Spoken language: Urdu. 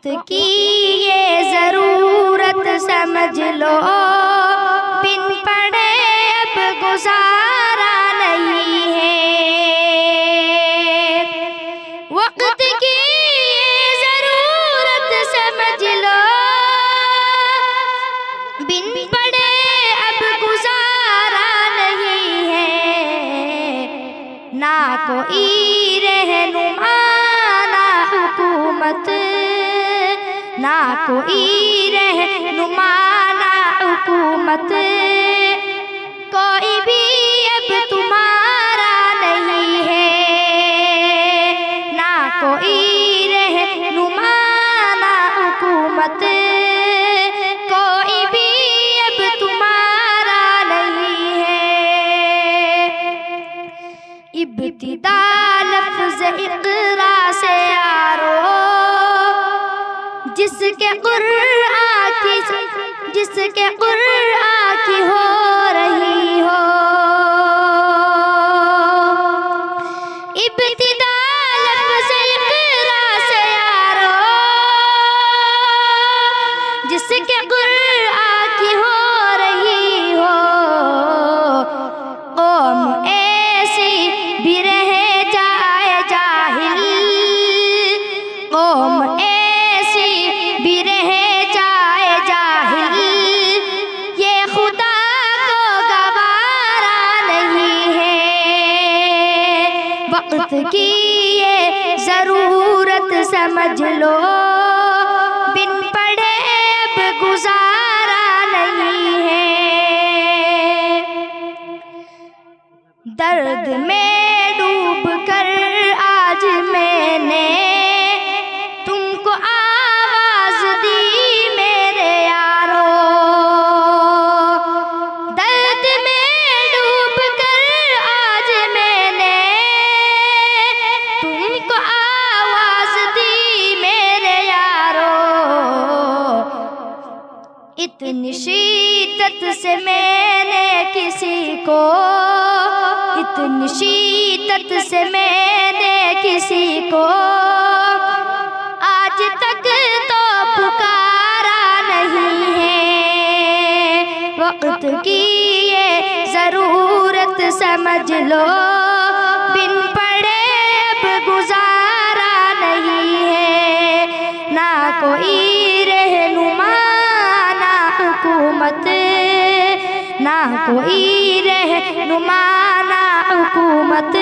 وقت کی یہ ضرورت سمجھ لو، بن پڑے اب گزارا نہیں ہے۔ وقت کی یہ ضرورت سمجھ لو، بن پڑے اب گزارا نہیں ہے۔ نہ کوئی رہنما نہ حکومت، نہ کوئی رہنما نہ حکومت، کوئی بھی اب تمہارا نہیں ہے۔ نہ کوئی رہنما نہ حکومت، کوئی بھی اب تمہارا نہیں ہے۔ ابتدا لفظ اقرا سے یارو، جس کے قرآن کی ہو رہی ہو۔ ابتدا لفظ اقرا سے یارو، جس کے قرآن کی ہو رہی ہو۔ قوم ایسی بھی رہ جائے جاہل، قوم ایسی بھی رہ جائے جاہل، یہ خدا کو گوارا نہیں ہے۔ وقت کی یہ ضرورت سمجھ لو، بن پڑے اب گزارا نہیں ہے۔ درد میں ڈوب کر آج میں نے تم کو آواز دی میرے یارو۔ درد میں ڈوب کر آج میں نے تم کو آواز دی میرے یارو۔ اتنی شدت سے میں نے کسی کو، اتنی شدت سے میں نے کسی کو آج تک تو پکارا نہیں ہے۔ وقت کی یہ ضرورت سمجھ لو، بن پڑے اب گزارا نہیں ہے۔ نہ کوئی رہنما نہ حکومت، نہ کوئی رہنما نہ حکومت،